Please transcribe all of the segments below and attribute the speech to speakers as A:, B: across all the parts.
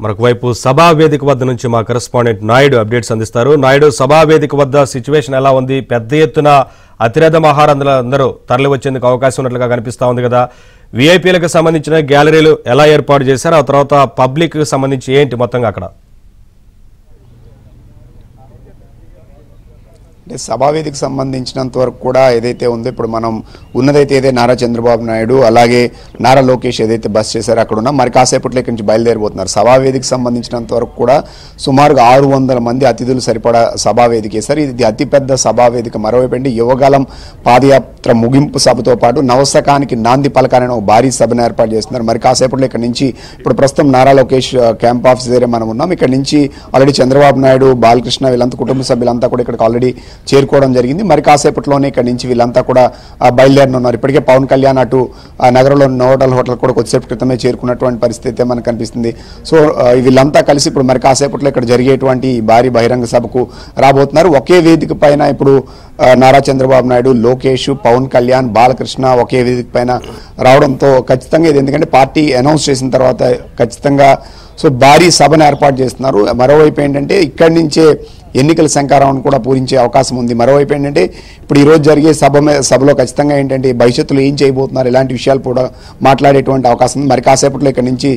A: మరొక వైపు సభా వేదిక వద్ద నుంచి మా కరెస్పాండెంట్ నాయుడు అప్డేట్స్ అందిస్తారు. నాయుడు, సభా వేదిక వద్ద సిచ్యువేషన్ ఎలా ఉంది? పెద్ద ఎత్తున అతిరథ మహారందరూ తరలి వచ్చేందుకు అవకాశం ఉన్నట్లుగా కనిపిస్తా ఉంది కదా. విఐపీలకు సంబంధించిన గ్యాలరీలు ఎలా ఏర్పాటు చేశారు? ఆ తర్వాత పబ్లిక్ కి సంబంధించి ఏంటి మొత్తంగా అక్కడ?
B: అంటే సభావేదికి సంబంధించినంత వరకు కూడా ఏదైతే ఉందో ఇప్పుడు మనం ఉన్నదైతే ఏదైతే నారా చంద్రబాబు నాయుడు అలాగే నారా లోకేష్ ఏదైతే బస్ చేశారో అక్కడ ఉన్నా మరి కాసేపట్లో ఇక్కడి నుంచి బయలుదేరిపోతున్నారు. సభావేదికి సంబంధించినంత వరకు కూడా సుమారుగా 600 మంది అతిథులు సరిపడా సభావేదిక వేశారు. ఇది అతిపెద్ద సభావేదిక. మరోవైపు అంటే యువగలం పాదయాత్ర ముగింపు సభతో పాటు నవశకానికి నాంది పలకాలని ఒక భారీ సభను ఏర్పాటు చేస్తున్నారు. మరి కాసేపట్లో ఇక్కడ నుంచి ఇప్పుడు ప్రస్తుతం నారా లోకేష్ క్యాంప్ ఆఫీస్ దగ్గర మనం ఉన్నాం. ఇక్కడ నుంచి ఆల్రెడీ చంద్రబాబు నాయుడు, బాలకృష్ణ వీళ్ళంతా కుటుంబ సభ్యులంతా కూడా ఇక్కడికి ఆల్రెడీ చేరుకోవడం జరిగింది. మరి కాసేపట్లోనే ఇక్కడ నుంచి వీళ్ళంతా కూడా బయలుదేరనున్నారు. ఇప్పటికే పవన్ కళ్యాణ్ అటు నగరంలో నోవటల్ హోటల్ కూడా కొద్దిసేపు క్రితమే చేరుకున్నటువంటి పరిస్థితి మనకు కనిపిస్తుంది. సో వీళ్ళంతా కలిసి ఇప్పుడు మరి కాసేపట్లో ఇక్కడ జరిగేటువంటి భారీ బహిరంగ సభకు రాబోతున్నారు. ఒకే వేదిక పైన ఇప్పుడు నారా చంద్రబాబు నాయుడు, లోకేష్, పవన్ కళ్యాణ్, బాలకృష్ణ ఒకే వేదిక పైన రావడంతో ఖచ్చితంగా ఇది ఎందుకంటే పార్టీ అనౌన్స్ చేసిన తర్వాత ఖచ్చితంగా సో భారీ సభను ఏర్పాటు చేస్తున్నారు. మరోవైపు ఏంటంటే ఇక్కడి నుంచే ఎన్నికల శంకారావును కూడా పూరించే అవకాశం ఉంది. మరోవైపు ఏంటంటే ఇప్పుడు ఈరోజు జరిగే సభలో ఖచ్చితంగా ఏంటంటే భవిష్యత్తులో ఏం చేయబోతున్నారు ఇలాంటి విషయాలు కూడా మాట్లాడేటువంటి అవకాశం ఉంది. మరి కాసేపట్లో ఇక్కడ నుంచి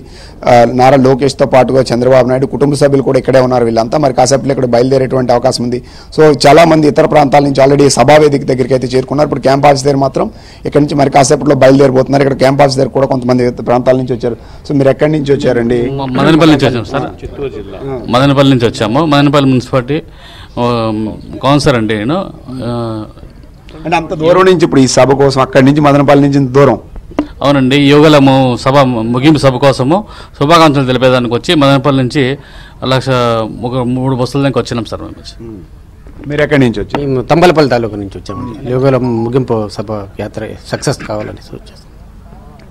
B: నారా లోకేష్తో పాటుగా చంద్రబాబు నాయుడు కుటుంబ సభ్యులు కూడా ఇక్కడే ఉన్నారు. వీళ్ళంతా మరి కాసేపట్లో ఇక్కడ బయలుదేరేటువంటి అవకాశం ఉంది. సో చాలా మంది ఇతర ప్రాంతాల నుంచి ఆల్రెడీ సభావేదిక దగ్గరికి అయితే చేరుకున్నారు. ఇప్పుడు క్యాంప్ ఆఫీస్ దగ్గర మాత్రం ఇక్కడ నుంచి మరి కాసేపట్లో బయలుదేరిపోతున్నారు. ఇక్కడ క్యాంప్ ఆఫీస్ దగ్గర కూడా కొంతమంది ప్రాంతాల నుంచి వచ్చారు. సో మీరు ఎక్కడి నుంచి వచ్చారండి?
C: మదనపల్లి నుంచి వచ్చాము సార్. చిత్తూరు జిల్లా మదనపల్లి నుంచి వచ్చాము. మదనపల్లి మున్సిపాలిటీ కౌన్సిలర్ అండి నేను.
B: అంటే అంత దూరం నుంచి ఇప్పుడు ఈ సభ కోసం అక్కడి నుంచి మదనపల్లి నుంచి దూరం?
C: అవునండి, యువగలము సభ ముగింపు సభ కోసము శుభాకాంక్షలు తెలిపేదానికి వచ్చి మదనపల్లి నుంచి 3 బస్సుల దాకా వచ్చినాం సార్.
B: మీరు ఎక్కడి నుంచి వచ్చారు?
D: మేము తంబలపల్లి తాలూకా నుంచి వచ్చాము. యువగలం ముగింపు సభ యాత్ర సక్సెస్ కావాలని వచ్చేస్తాం.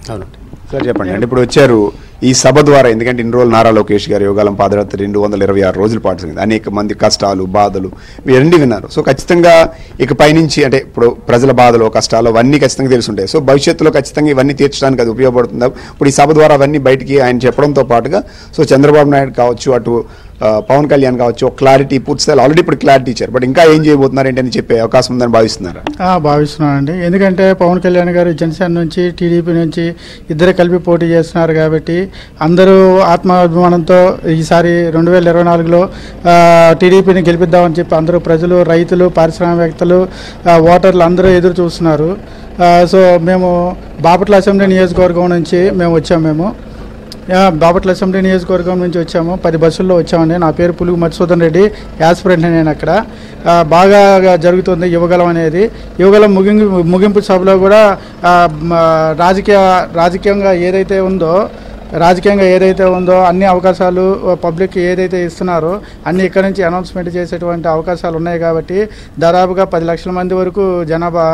D: అవునండి
B: సార్ చెప్పండి. అంటే ఇప్పుడు వచ్చారు ఈ సభ ద్వారా, ఎందుకంటే ఇన్ని రోజులు నారా లోకేష్ గారు యువగలం పాదయాత్ర 226 రోజులు పాటు సాగింది. అనేక మంది కష్టాలు, బాధలు ఇవన్నీ విన్నారు. సో ఖచ్చితంగా ఇక పైనుంచి అంటే ఇప్పుడు ప్రజల బాధలు, కష్టాలు అవన్నీ ఖచ్చితంగా తెలుసుంటాయి. సో భవిష్యత్తులో ఖచ్చితంగా ఇవన్నీ తీర్చడానికి అది ఉపయోగపడుతుంది. ఇప్పుడు ఈ సభ ద్వారా అవన్నీ బయటికి ఆయన చెప్పడంతో పాటుగా సో చంద్రబాబు నాయుడు కావచ్చు, అటు పవన్ కళ్యాణ్ కావచ్చు, ఒక క్లారిటీ పూర్తి స్థాయిలో ఆల్రెడీ ఇప్పుడు క్లారిటీ ఇచ్చారు. బట్ ఇంకా ఏం చేయబోతున్నారు ఏంటని చెప్పే అవకాశం ఉందని భావిస్తున్నారా?
E: భావిస్తున్నానండి. ఎందుకంటే పవన్ కళ్యాణ్ గారు జనసేన నుంచి, టీడీపీ నుంచి ఇద్దరే కలిపి పోటీ చేస్తున్నారు కాబట్టి అందరూ ఆత్మాభిమానంతో ఈసారి 2024లో టీడీపీని గెలిపిద్దామని చెప్పి అందరూ ప్రజలు, రైతులు, పారిశ్రామికవేత్తలు, ఓటర్లు అందరూ ఎదురు చూస్తున్నారు. సో మేము బాపట్ల అసెంబ్లీ నియోజకవర్గం నుంచి వచ్చాము. బాపట్ల అసెంబ్లీ నియోజకవర్గం నుంచి వచ్చాము. 10 బస్సుల్లో వచ్చామండి. నా పేరు పులుగు మధుసూదన్ రెడ్డి, యాస్పిరెంట్. నేను అక్కడ బాగా జరుగుతుంది యువగలం అనేది. యువగలం ముగింపు సభలో కూడా రాజకీయంగా ఏదైతే ఉందో అన్ని అవకాశాలు పబ్లిక్ ఏదైతే ఇస్తున్నారో అన్ని ఇక్కడ నుంచి అనౌన్స్మెంట్ చేసేటువంటి అవకాశాలు ఉన్నాయి కాబట్టి దాదాపుగా 10 లక్షల మంది వరకు జనాభా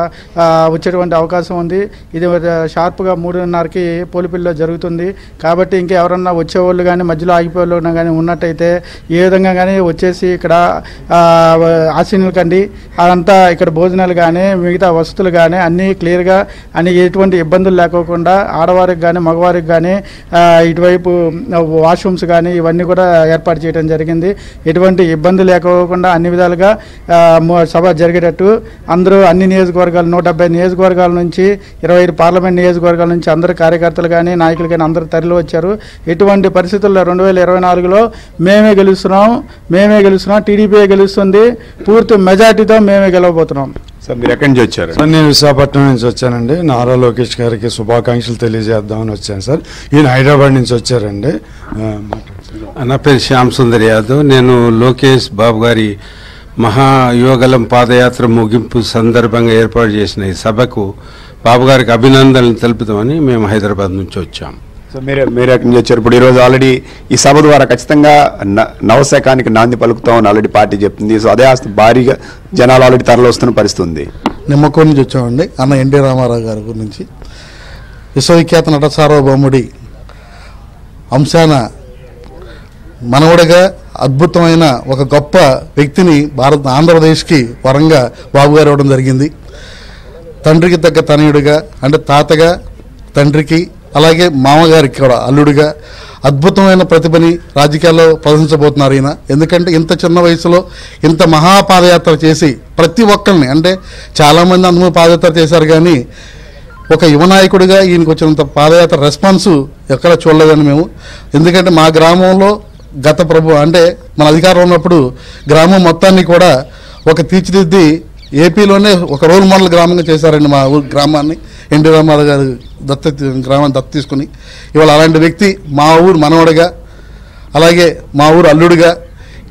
E: వచ్చేటువంటి అవకాశం ఉంది. ఇది షార్ప్గా 3:30కి పోలిపిల్లో జరుగుతుంది కాబట్టి ఇంకా ఎవరన్నా వచ్చేవాళ్ళు కానీ మధ్యలో ఆగిపోయేవాళ్ళు కానీ ఉన్నట్టయితే ఏ విధంగా కానీ వచ్చేసి ఇక్కడ ఆశీనులు కండి. అదంతా ఇక్కడ భోజనాలు కానీ మిగతా వసతులు కానీ అన్నీ క్లియర్గా అన్ని ఎటువంటి ఇబ్బందులు లేకోకుండా ఆడవారికి కానీ మగవారికి కానీ ఇటువైపు వాష్రూమ్స్ కానీ ఇవన్నీ కూడా ఏర్పాటు చేయడం జరిగింది. ఎటువంటి ఇబ్బంది లేకోకుండా అన్ని విధాలుగా సభ జరిగేటట్టు అందరూ అన్ని నియోజకవర్గాలు 170 నియోజకవర్గాల నుంచి 25 పార్లమెంట్ నియోజకవర్గాల నుంచి అందరు కార్యకర్తలు కానీ నాయకులు కానీ అందరూ తరలి వచ్చారు. ఎటువంటి పరిస్థితుల్లో 2024లో మేమే గెలుస్తున్నాం, టీడీపీ గెలుస్తుంది, పూర్తి మెజార్టీతో మేమే గెలవబోతున్నాం.
B: సార్ మీరు ఎక్కడి నుంచి వచ్చారు?
F: సార్ నేను విశాఖపట్నం నుంచి వచ్చానండి. నారా లోకేష్ గారికి శుభాకాంక్షలు తెలియజేద్దామని వచ్చాను సార్. ఈయన హైదరాబాద్ నుంచి వచ్చారండి.
G: నా పేరు శ్యామ్ సుందర్ యాదవ్. నేను లోకేష్ బాబు గారి మహాయోగలం పాదయాత్ర ముగింపు సందర్భంగా ఏర్పాటు చేసిన ఈ సభకు బాబు గారికి అభినందనలు తెలుపుతామని మేము హైదరాబాద్ నుంచి వచ్చాము.
B: సో మీరు ఎక్కడి నుంచి వచ్చారు? ఇప్పుడు ఈరోజు ఆల్రెడీ ఈ సభ ద్వారా ఖచ్చితంగా నవశకానికి నాంది పలుకుతామని ఆల్రెడీ పార్టీ చెప్తుంది. సో అదే భారీగా జనాలు ఆల్రెడీ తరలి వస్తున్న పరిస్థితి ఉంది.
H: నిమ్మకూరు నుంచి వచ్చామండి. అన్న ఎన్టీ రామారావు గారి గురించి విశ్వవిఖ్యాత నట సార్వభౌముడి అంశాన మనవడిగా అద్భుతమైన ఒక గొప్ప వ్యక్తిని ఆంధ్రప్రదేశ్కి వరంగా బాబు గారు ఇవ్వడం జరిగింది. తండ్రికి తగ్గ తనయుడిగా అంటే తాతగా తండ్రికి అలాగే మామగారికి కూడా అల్లుడిగా అద్భుతమైన ప్రతిభని రాజకీయాల్లో ప్రదర్శించబోతున్నారు ఈయన. ఎందుకంటే ఇంత చిన్న వయసులో ఇంత మహాపాదయాత్ర చేసి ప్రతి ఒక్కరిని, అంటే చాలామంది అందరూ పాదయాత్ర చేశారు కానీ ఒక యువనాయకుడిగా ఈయనకు వచ్చినంత పాదయాత్ర రెస్పాన్స్ ఎక్కడ చూడలేదని మేము. ఎందుకంటే మా గ్రామంలో గత అంటే మన అధికారంలో ఉన్నప్పుడు గ్రామం మొత్తాన్ని కూడా ఒక తీర్చిదిద్ది ఏపీలోనే ఒక రోల్ మోడల్ గ్రామంగా చేశారండి మా ఊరు గ్రామాన్ని. ఎన్టీ రామారావు గారు గ్రామాన్ని దత్తత తీసుకుని ఇవాళ అలాంటి వ్యక్తి మా ఊరు మనవడిగా, అలాగే మా ఊరు అల్లుడిగా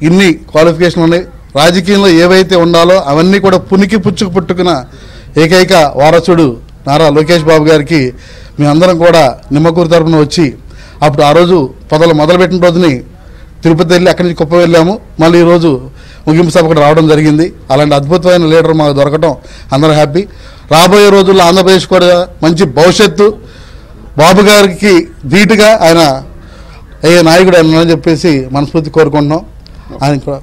H: ఇన్ని క్వాలిఫికేషన్లు ఉన్నాయి. రాజకీయంలో ఏవైతే ఉండాలో అవన్నీ కూడా పుట్టుకున్న ఏకైక వారసుడు నారా లోకేష్ బాబు గారికి మేమందరం కూడా నిమ్మకూరు తరపున వచ్చి అప్పుడు ఆ రోజు మొదలుపెట్టిన రోజుని తిరుపతి వెళ్ళి అక్కడి నుంచి కుప్ప వెళ్ళాము. మళ్ళీ ఈరోజు ముగింపు సభ కూడా రావడం జరిగింది. అలాంటి అద్భుతమైన లీడర్ మాకు దొరకడం అందరూ హ్యాపీ. రాబోయే రోజుల్లో ఆంధ్రప్రదేశ్ కూడా మంచి భవిష్యత్తు, బాబు గారికి ధీటుగా ఆయన అయ్యే నాయకుడు అని చెప్పేసి మనస్ఫూర్తి కోరుకుంటున్నాం. ఆయన కూడా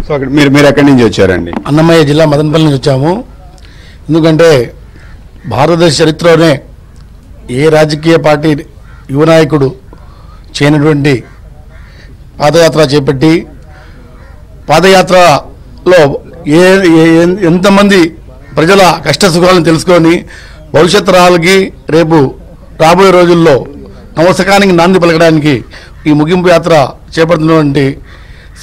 B: సో అక్కడ మీరు ఎక్కడి నుంచి వచ్చారండి?
I: అన్నమయ్య జిల్లా మదనపల్లి నుంచి వచ్చాము. ఎందుకంటే భారతదేశ చరిత్రలోనే ఏ రాజకీయ పార్టీ యువ నాయకుడు చేయనటువంటి పాదయాత్ర చేపట్టి పాదయాత్రలో ఎంతమంది ప్రజల కష్ట సుఖాలను తెలుసుకొని భవిష్యత్ తరాలకి రేపు రాబోయే రోజుల్లో నవశకానికి నాంది పలకడానికి ఈ ముగింపు యాత్ర చేపడుతున్నటువంటి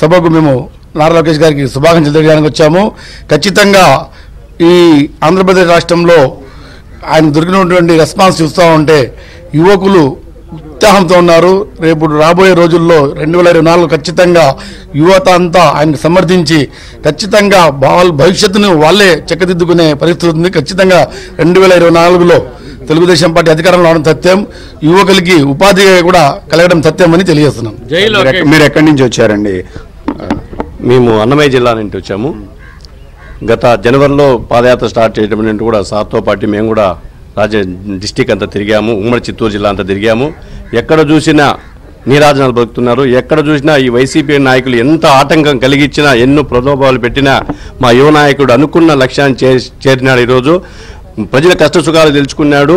I: సభకు మేము నారా లోకేష్ గారికి శుభాకాంక్షలు తెలియడానికి వచ్చాము. ఖచ్చితంగా ఈ ఆంధ్రప్రదేశ్ రాష్ట్రంలో ఆయన దొరికినటువంటి రెస్పాన్స్ చూస్తూ ఉంటే యువకులు ఉత్సాహంతో ఉన్నారు. రేపు రాబోయే రోజుల్లో 2024 ఖచ్చితంగా యువత అంతా ఆయనకు సమర్థించి ఖచ్చితంగా భవిష్యత్తును వాళ్ళే చెక్కదిద్దుకునే పరిస్థితి ఉంది. ఖచ్చితంగా 2024లో తెలుగుదేశం పార్టీ అధికారంలో రావడం సత్యం, యువకులకి ఉపాధి కూడా కలగడం సత్యం అని తెలియజేస్తున్నాం.
B: మీరు ఎక్కడి నుంచి వచ్చారండి?
J: మేము అన్నమయ్య జిల్లా నుంచి వచ్చాము. గత జనవరిలో పాదయాత్ర స్టార్ట్ చేయడం నుండి కూడా సార్తో పాటు మేము కూడా డిస్టిక్ అంతా తిరిగాము, ఉమ్మడి చిత్తూరు జిల్లా అంతా తిరిగాము. ఎక్కడ చూసినా నీరాజనాలు బతుకుతున్నారు. ఎక్కడ చూసినా ఈ వైసీపీ నాయకులు ఎంత ఆటంకం కలిగించినా, ఎన్నో ప్రలోభాలు పెట్టినా మా యువ నాయకుడు అనుకున్న లక్ష్యాన్ని చేరినాడు. ఈరోజు ప్రజల కష్ట సుఖాలు తెలుసుకున్నాడు.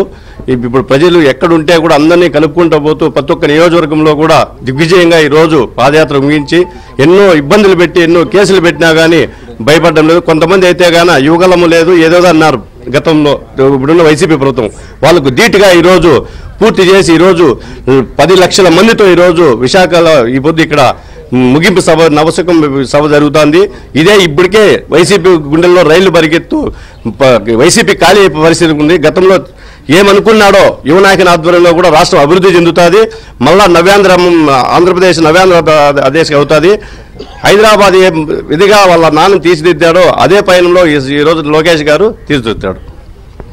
J: ఇప్పుడు ప్రజలు ఎక్కడుంటే కూడా అందరినీ కలుపుకుంటూ పోతూ ప్రతి ఒక్క నియోజకవర్గంలో కూడా దిగ్విజయంగా ఈరోజు పాదయాత్ర ముగించి ఎన్నో ఇబ్బందులు పెట్టి ఎన్నో కేసులు పెట్టినా కానీ భయపడడం లేదు. కొంతమంది అయితే గాన యువగలము లేదు ఏదో అన్నారు గతంలో ఇప్పుడున్న వైసీపీ ప్రభుత్వం. వాళ్ళకు ధీటుగా ఈరోజు పూర్తి చేసి ఈరోజు 10 లక్షల మందితో ఈరోజు విశాఖలో ఈ పొద్దు ఇక్కడ ముగింపు సభ నవశకం సభ జరుగుతోంది. ఇదే ఇప్పటికే వైసీపీ గుండెల్లో రైళ్లు పరిగెత్తు వైసీపీ ఖాళీ పరిస్థితి ఉంది. గతంలో ఏమనుకున్నాడో యువ నాయకుని ఆధ్వర్యంలో కూడా రాష్ట్రం అభివృద్ధి చెందుతుంది. మళ్ళా ఆంధ్రప్రదేశ్ నవ్యాంధ్ర ప్రదేశ్ అవుతుంది. హైదరాబాద్ ఏ విధిగా వాళ్ళ నాన్న తీర్చిదిద్దాడో అదే పయనంలో ఈరోజు లోకేష్ గారు తీర్చిదిద్దాడు.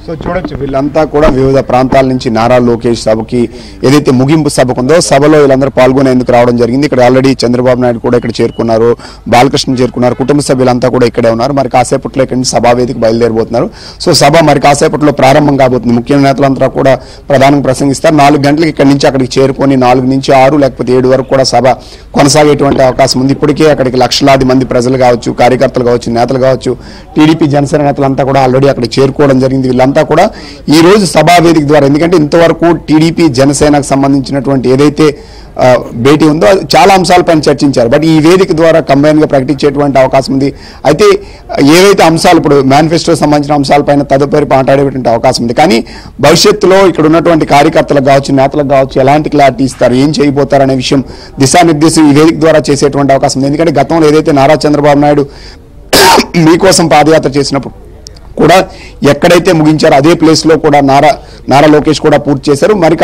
B: సో చూడొచ్చు వీళ్ళంతా కూడా వివిధ ప్రాంతాల నుంచి నారా లోకేష్ సభకి ఏదైతే ముగింపు సభకు ఉందో సభలో వీళ్ళందరూ పాల్గొనేందుకు రావడం జరిగింది. ఇక్కడ ఆల్రెడీ చంద్రబాబు నాయుడు కూడా ఇక్కడ చేరుకున్నారు, బాలకృష్ణ చేరుకున్నారు, కుటుంబ సభ్యులంతా కూడా ఇక్కడే ఉన్నారు. మరి కాసేపట్లో ఇక్కడి నుంచి సభావేదిక బయలుదేరబోతున్నారు. సో సభ మరి కాసేపట్లో ప్రారంభం కాబోతుంది. ముఖ్య నేతలంతా కూడా ప్రధానంగా ప్రసంగిస్తారు. 4 గంటలకు ఇక్కడి నుంచి అక్కడికి చేరుకొని 4 నుంచి 6 లేకపోతే 7 వరకు కూడా సభ కొనసాగేటువంటి అవకాశం ఉంది. ఇప్పటికే అక్కడికి లక్షలాది మంది ప్రజలు కావచ్చు, కార్యకర్తలు కావచ్చు, నేతలు కావచ్చు, టీడీపీ జనసేన నేతలంతా కూడా ఆల్రెడీ అక్కడికి చేరుకోవడం జరిగింది. వీళ్ళంతా కూడా ఈ రోజు సభా వేదిక ద్వారా, ఎందుకంటే ఇంతవరకు టీడీపీ జనసేనకు సంబంధించినటువంటి ఏదైతే భేటీ ఉందో చాలా అంశాలపైన చర్చించారు. బట్ ఈ వేదిక ద్వారా కంబైన్ గా ప్రకటించేటువంటి అవకాశం ఉంది. అయితే ఏవైతే అంశాలు ఇప్పుడు మేనిఫెస్టో సంబంధించిన అంశాలపైన తదుపరి మాట్లాడేటువంటి అవకాశం ఉంది. కానీ భవిష్యత్తులో ఇక్కడ ఉన్నటువంటి కార్యకర్తలకు కావచ్చు, నేతలకు కావచ్చు ఎలాంటి క్లారిటీ ఇస్తారు, ఏం చేయబోతారు అనే విషయం దిశానిర్దేశం ఈ వేదిక ద్వారా చేసేటువంటి అవకాశం ఉంది. ఎందుకంటే గతంలో ఏదైతే నారా చంద్రబాబు నాయుడు మీకోసం పాదయాత్ర చేసినప్పుడు కూడా ఎక్కడైతే ముగించారో అదే ప్లేస్లో కూడా నారా లోకేష్ కూడా పూర్తి చేశారు. మరి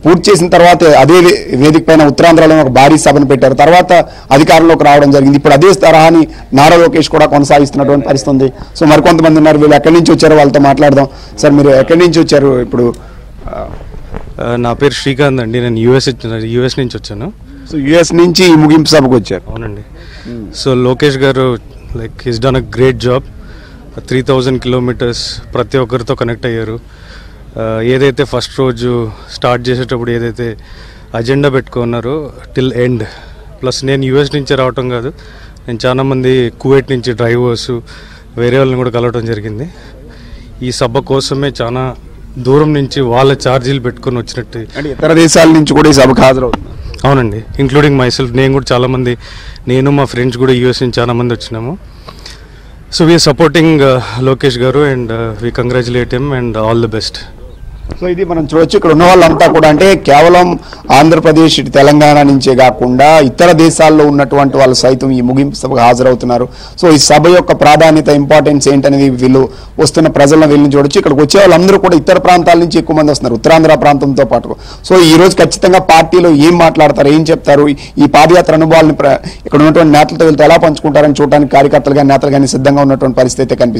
B: పూర్తి చేసిన తర్వాత అదే వేదిక పైన ఉత్తరాంధ్రలో ఒక భారీ సభను పెట్టారు. తర్వాత అధికారంలోకి రావడం జరిగింది. ఇప్పుడు అదే తరహాని నారా లోకేష్ కూడా కొనసాగిస్తున్నటువంటి పరిస్థితి ఉంది. సో మరికొంతమంది ఉన్నారు, వీళ్ళు ఎక్కడి నుంచి వచ్చారో వాళ్ళతో మాట్లాడదాం. సార్ మీరు ఎక్కడి నుంచి వచ్చారు? ఇప్పుడు
K: నా పేరు శ్రీకాంత్ అండి, నేను యుఎస్ నుంచి వచ్చాను.
B: సో యుఎస్ నుంచి ఈ ముగింపు సభకు వచ్చారు?
K: అవునండి. సో లోకేష్ గారు his done a great job. 3000 kilometres ప్రతి ఒక్కరితో కనెక్ట్ అయ్యారు. ఏదైతే ఫస్ట్ రోజు స్టార్ట్ చేసేటప్పుడు ఏదైతే అజెండా పెట్టుకున్నారో టిల్ ఎండ్. ప్లస్ నేను యూఎస్ నుంచి రావటం కాదు, నేను చాలామంది కువైట్ నుంచి డ్రైవర్స్ వేరే వాళ్ళని కూడా కలవటం జరిగింది. ఈ సభ కోసమే చాలా దూరం నుంచి వాళ్ళ ఛార్జీలు పెట్టుకొని వచ్చినట్టు.
B: అంటే ఇతర దేశాల నుంచి కూడా ఈ సభకు హాజరవుతున్నారు.
K: అవునండి, ఇంక్లూడింగ్ మై సెల్ఫ్. నేను కూడా చాలామంది, నేను మా ఫ్రెండ్స్ కూడా యూఎస్ నుంచి చాలామంది వచ్చినాము. సో వీఆర్ సపోర్టింగ్ లోకేష్ గారు and we congratulate him and all the best.
B: So ఇది మనం చూడొచ్చు, ఇక్కడ ఉన్న వాళ్ళంతా కూడా అంటే కేవలం ఆంధ్రప్రదేశ్ ఇటు తెలంగాణ నుంచే కాకుండా ఇతర దేశాల్లో ఉన్నటువంటి వాళ్ళు సైతం ఈ ముగింపు సభకు హాజరవుతున్నారు. సో ఈ సభ యొక్క ప్రాధాన్యత, ఇంపార్టెన్స్ ఏంటనేది వీళ్ళు వస్తున్న ప్రజలను వీళ్ళని చూడొచ్చు. ఇక్కడికి వచ్చే వాళ్ళందరూ కూడా ఇతర ప్రాంతాల నుంచి ఎక్కువ మంది వస్తున్నారు, ఉత్తరాంధ్ర ప్రాంతంతో పాటు. సో ఈ రోజు ఖచ్చితంగా పార్టీలో ఏం మాట్లాడతారు, ఏం చెప్తారు, ఈ పాదయాత్ర అనుభవాలను ఇక్కడ ఉన్నటువంటి నేతలతో వీళ్ళతో ఎలా పంచుకుంటారని చూడడానికి కార్యకర్తలు కానీ నేతలు కానీ సిద్ధంగా ఉన్నటువంటి పరిస్థితి అయితే కనిపిస్తుంది.